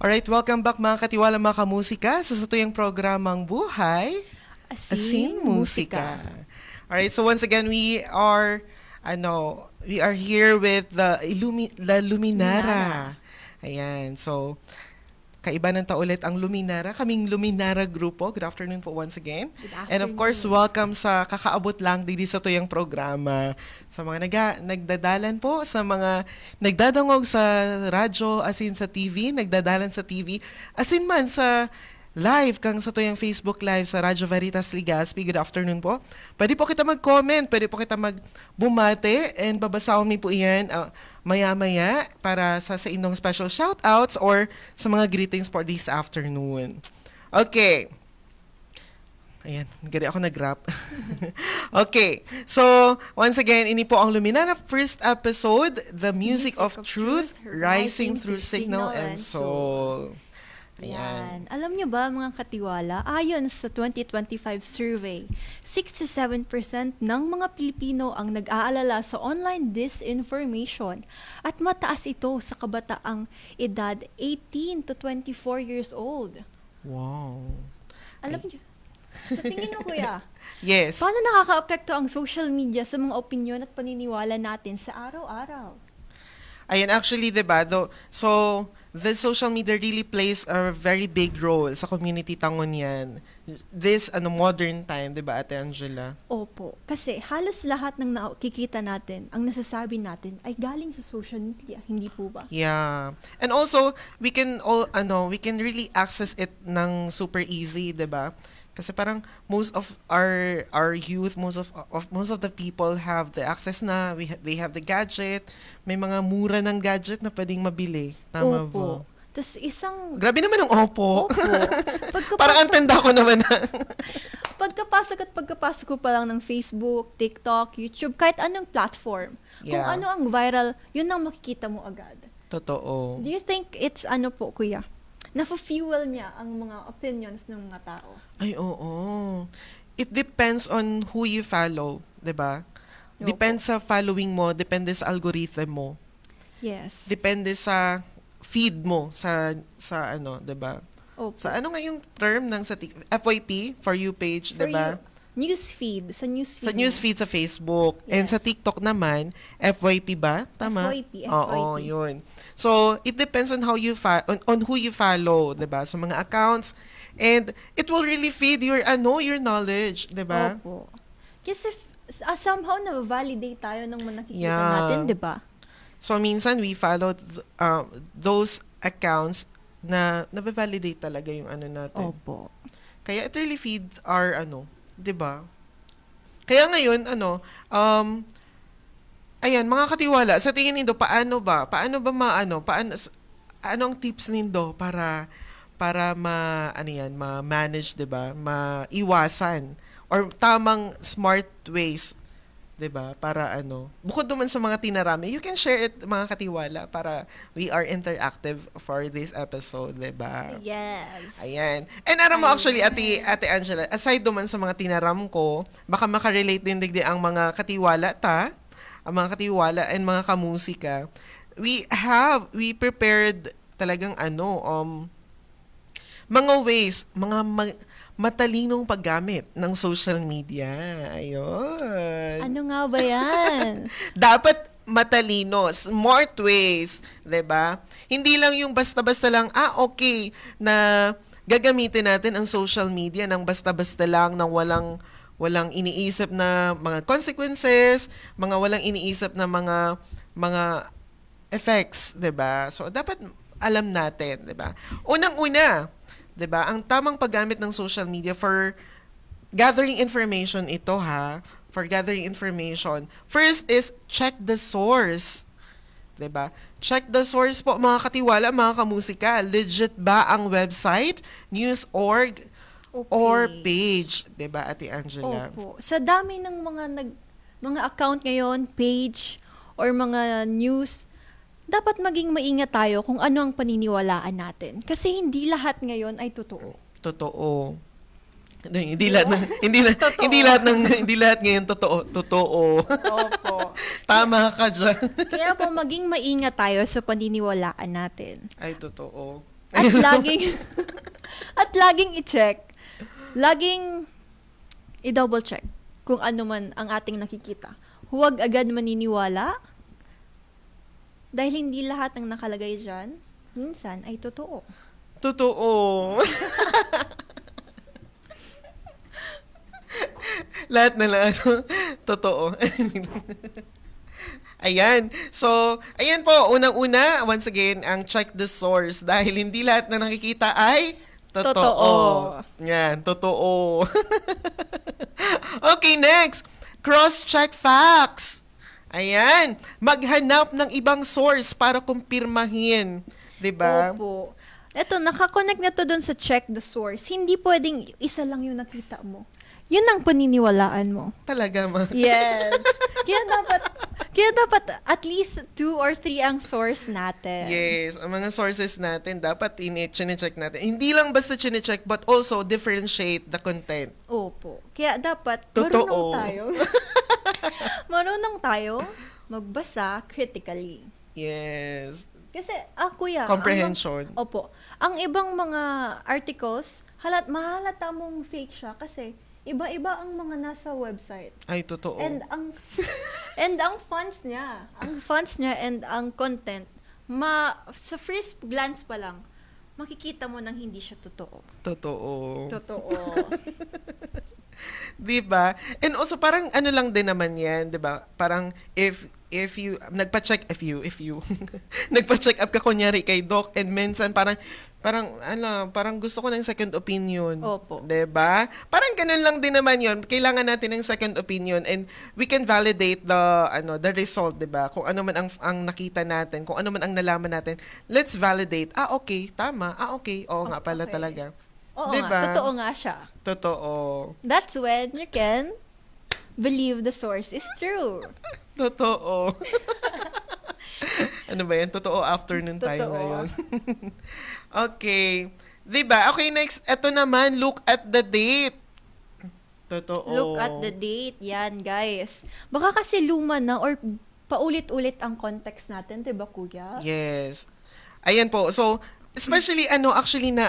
Alright, welcome back mga katiwala mga kamusika sa satuyang programang Buhay Asin Musika. Alright, so once again we are here with the La Luminara. Ayan, so kaiba ng ulit ang Luminara, kaming Luminara Grupo. Good afternoon po once again. And of course, welcome sa kakaabot lang dito sa tuyang programa. Sa mga nagdadalan po, sa mga nagdadangog sa radyo, asin sa TV, nagdadalan sa TV, asin man sa live kang sa tuyang Facebook Live sa Radyo Veritas Legazpi. Good afternoon po. Pwede po kita mag-comment, pwede po kita magbumate, and babasahon mi po iyan maya-maya para sa inyong special shoutouts or sa mga greetings for this afternoon. Okay. Ayan, gari ako nag-rap. Okay, so once again, ini po ang Luminara first episode, The Music of Truth, Rising Through Signal and Soul. Ayan. Alam nyo ba mga katiwala, ayon sa 2025 survey, 67% ng mga Pilipino ang nag-aalala sa online disinformation at mataas ito sa kabataang edad 18 to 24 years old. Wow. Alam nyo, sa tingin mo kuya, Yes. paano nakaka-apekto ang social media sa mga opinyon at paniniwala natin sa araw-araw? Ayan, actually, diba? So, the social media really plays a very big role sa community tangon yan. This, modern time, diba, Ate Angela? Opo. Kasi halos lahat ng nakikita natin, ang nasasabi natin, ay galing sa social media. Hindi po ba? Yeah. And also, we can really access it ng super easy, diba? Kasi parang most of our youth, most of the people have the access na, they have the gadget. May mga mura ng gadget na pwedeng mabili. Tama Opo. ba? Tapos Grabe naman ang opo. Opo. Parang ang tanda ko naman na. Pagkapasok ko pa lang ng Facebook, TikTok, YouTube, kahit anong platform. Yeah. Kung ano ang viral, yun ang makikita mo agad. Totoo. Do you think it's po, kuya? Na-fuel niya ang mga opinions ng mga tao? Ay, oo. It depends on who you follow, 'di ba? Depende sa following mo, depende sa algorithm mo. Yes. Depende sa feed mo sa 'di ba? Opo. Sa ano nga yung term ng sa FYP, for you page, 'di ba? Newsfeed. Sa newsfeed. Sa newsfeed sa Facebook. Yes. And sa TikTok naman, FYP ba? Tama? FYP. Oo, yun. So, it depends on how you on who you follow, 'di ba? Sa mga accounts, and it will really feed your your knowledge, 'di ba? Opo. Kasi somehow na-validate tayo ng mga nakikita Yeah. natin, 'di ba? So, minsan we follow those accounts na nabe-validate talaga yung natin. Opo. Kaya it really feeds our 'di ba? Kaya ngayon ayan, mga katiwala, sa tingin nindo paano ba ano ang tips nindo para ma-manage, 'di ba? Maiwasan or tamang smart ways, 'di ba? Para bukod naman sa mga tinarami, you can share it mga katiwala para we are interactive for this episode, 'di ba? Yes. Ayan. And aram mo actually, Ate Angela, aside duman sa mga tinaram ko, baka makarelate din digdi ang mga katiwala ang mga katiwala and mga kamusika. We prepared talagang mga ways, matalinong paggamit ng social media. Ayun. Ano nga ba yan? Dapat matalino, smart ways, 'di ba? Hindi lang yung basta-basta lang, okay, na gagamitin natin ang social media ng basta-basta lang, nang walang iniisip na mga consequences, mga walang iniisip na mga effects, 'di ba? So dapat alam natin, 'di ba? Unang-una, 'di ba? Ang tamang paggamit ng social media for gathering information ito for gathering information. First is check the source. 'Di ba? Check the source po mga katiwala, mga kamusika. Legit ba ang website, news org, or page, 'di ba, Ate Angela? Opo. Sa dami ng mga account ngayon, page, or mga news, dapat maging maingat tayo kung ano ang paniniwalaan natin. Kasi hindi lahat ngayon ay totoo. Totoo. Hindi lahat ngayon totoo. Opo. Tama ka dyan. Kaya po maging maingat tayo sa paniniwalaan natin. Ay, totoo. At laging at laging i-check. Laging i-double check kung ano man ang ating nakikita. Huwag agad maniniwala dahil hindi lahat ng nakalagay diyan minsan ay totoo. Totoo. Lahat na lang, totoo. Ayan. So, ayan po, unang-una, once again, ang check the source. Dahil hindi lahat na nakikita ay totoo. Totoo. Yan, totoo. Okay, next. Cross-check facts. Ayan. Maghanap ng ibang source para kumpirmahin. 'Di ba? Opo. Eto, nakakonect na to dun sa check the source. Hindi pwedeng isa lang yung nakita mo. Yun ang paniniwalaan mo. Talaga, ma. Yes. Kaya dapat at least 2 or 3 ang source natin. Yes, ang mga sources natin dapat chine-check natin. Hindi lang basta chine-check but also differentiate the content. Opo. Kaya dapat Totoo. marunong tayo magbasa critically. Yes. Kasi, kuya. Comprehension. Opo. Ang ibang mga articles, mahalata mong fake siya kasi iba-iba ang mga nasa website. Ay, totoo. And ang fonts niya and ang content, sa first glance pa lang, makikita mo nang hindi siya totoo. Totoo. Totoo. 'Di ba? And also parang ano lang din naman 'yan, 'di ba? Parang if you nagpa-check nagpa-check up ka kunyari kay doc and minsan parang gusto ko ng second opinion. Opo. 'Di ba? Parang ganun lang din naman 'yon. Kailangan natin ng second opinion and we can validate the result, 'di ba? Kung ano man ang nakita natin, kung ano man ang nalaman natin, let's validate. Okay, tama. Okay. Oo nga pala Okay. talaga. Oo Diba? nga, totoo nga siya. Totoo. That's when you can believe the source is true. Totoo. Ano ba yan? Totoo afternoon tayo Totoo. ngayon. Okay. Diba? Okay, next. Ito naman, look at the date. Totoo. Look at the date. Yan, guys. Baka kasi luma na or paulit-ulit ang context natin, 'di ba, kuya? Yes. Ayan po. So, especially actually na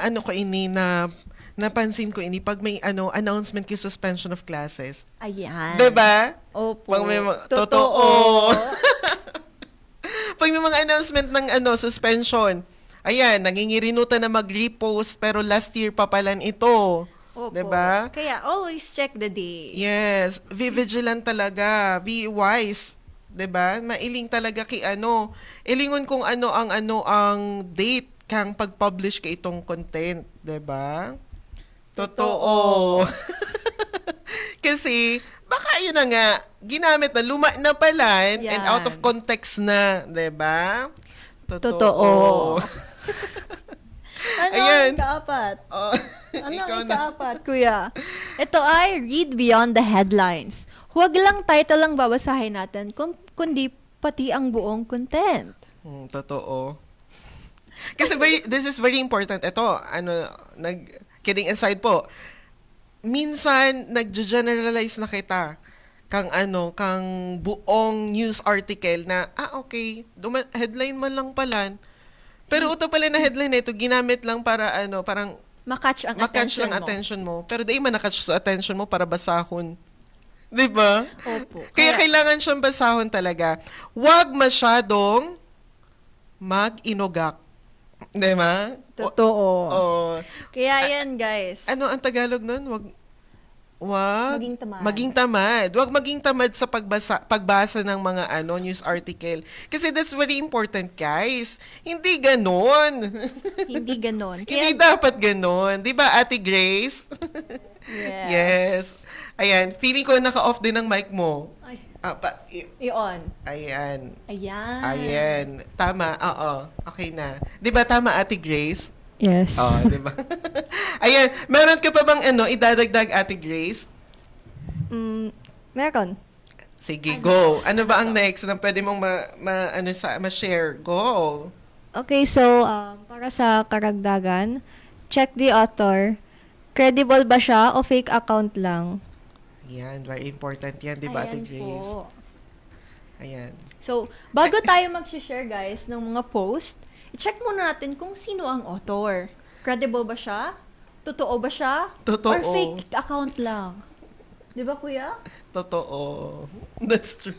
napansin ko ini pag may announcement kay suspension of classes. Ayan. 'Di ba? Opo. Pag may totoo. Pag may mga announcement ng suspension, ayan, nangingirinutan na mag-repost pero last year pa palan ito. Opo. 'Di ba? Kaya always check the date. Yes, be vigilant talaga, be wise. 'Di ba? Mailing talaga ilingon kung ang date kang pag-publish kay itong content, 'di ba? Totoo. Kasi baka yun na nga, ginamit na, luma na pala, and Yan. out of context na, 'di ba? Totoo. Ano Ayan. ang ikaapat? Oh, Ano ikaw ang na. ikaapat, kuya? Ito ay read beyond the headlines. Huwag lang title lang babasahin natin, kundi pati ang buong content. Totoo. Kasi this is very important. Ito, kidding aside po, minsan, nag-generalize na kita kang buong news article na, okay, headline man lang pala. Pero ito pala na headline na ito, ginamit lang para, parang, Makatch ang attention mo. Pero di man nakatch sa attention mo para basahon. Di ba? Opo. Kaya kailangan siyang basahon talaga. Huwag masyadong mag-inugak. Di ba? Totoo. Oh. Kaya yan, guys. Ano ang Tagalog nun? Wag Maging tamad. Maging tamad. Wag maging tamad sa pagbasa ng mga news article. Kasi that's very important, guys. Hindi ganon. Hindi ganon. Hindi dapat ganon. Di ba, Ate Grace? Yes. Yes. Ayan, feeling ko naka-off din ang mic mo. Ay, I-on. i-on. Ayan. Ayan. Ayan. Tama. Oo. Okay na. Di ba tama, Ate Grace? Yes. Oh, di ba? Ayan, meron ka pa bang idadagdag, Ate Grace? Meron. Sige, go. Ano ba ang next na pwede mong ma-share? Go. Okay, so, para sa karagdagan, check the author. Credible ba siya o fake account lang? Yan, very important yan, di ba, Ate Ayan Grace? po. Ayan. So, bago tayo mag-share, guys, ng mga post, i-check muna natin kung sino ang author. Credible ba siya? Totoo ba siya? Totoo. Or fake account lang? Di ba, kuya? Totoo. That's true.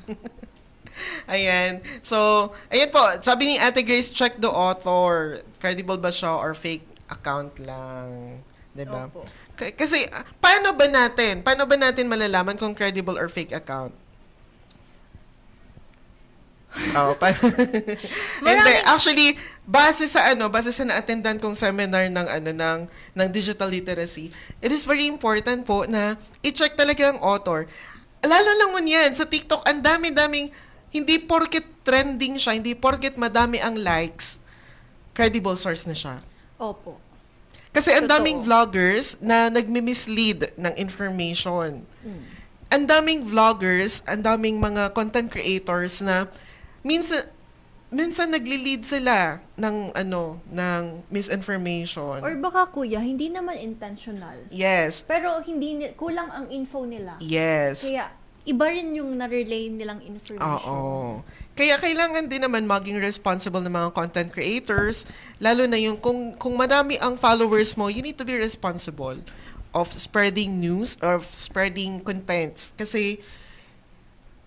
Ayan. So, ayan po. Sabi ni Ate Grace, check the author. Credible ba siya or fake account lang? Diba? Opo. Kasi, paano ba natin malalaman kung credible or fake account? Oh, hindi, actually, base sa na-attendan kong seminar ng digital literacy, it is very important po na i-check talaga ang author. Lalo lang mo niyan, sa TikTok, ang dami-daming, hindi porket trending siya, hindi porket madami ang likes, credible source na siya. Opo. Kasi ang Totoo. daming vloggers na nagmi-mislead ng information. Ang daming vloggers, ang daming mga content creators na minsan nagli-lead sila ng misinformation. Or baka, kuya, hindi naman intentional. Yes. Pero kulang ang info nila. Yes. Kaya, iba rin yung na-relay nilang information. Oo. Kaya kailangan din naman maging responsible ng mga content creators, lalo na yung kung madami ang followers mo, you need to be responsible of spreading news or spreading contents. Kasi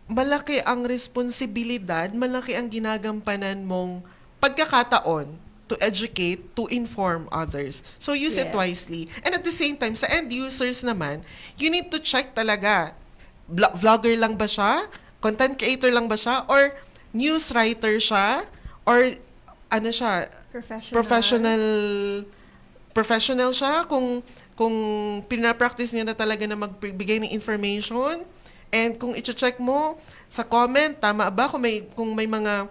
malaki ang responsibilidad, malaki ang ginagampanan mong pagkakataon to educate, to inform others. So use it Yes. wisely. And at the same time, sa end users naman, you need to check talaga, vlogger lang ba siya? Content creator lang ba siya? Or news writer siya? Or ano siya? Professional siya? Kung pinapractice niya na talaga na magbigay ng information? And kung i-check mo sa comment, tama ba? Kung may mga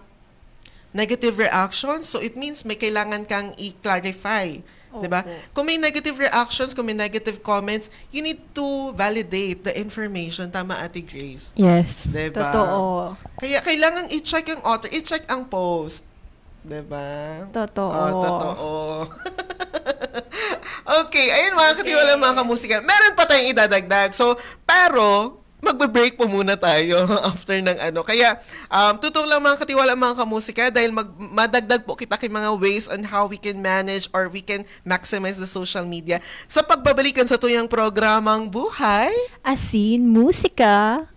negative reactions, so it means may kailangan kang i-clarify. Diba? Opo. Kung may negative reactions, kung may negative comments, you need to validate the information. Tama, Ate Grace? Yes. Diba? Totoo. Kaya kailangan i-check ang author, i-check ang post. Diba? Totoo. Totoo. Okay, ayun mga katiwala, mga kamusika. Meron pa tayong idadagdag. So, pero, magbe-break po muna tayo after ng Kaya, tutong lang mga katiwala, mga kamusika, dahil madagdag po kita kay mga ways on how we can manage or we can maximize the social media sa pagbabalikan sa tuyang programang Buhay Asin Musika.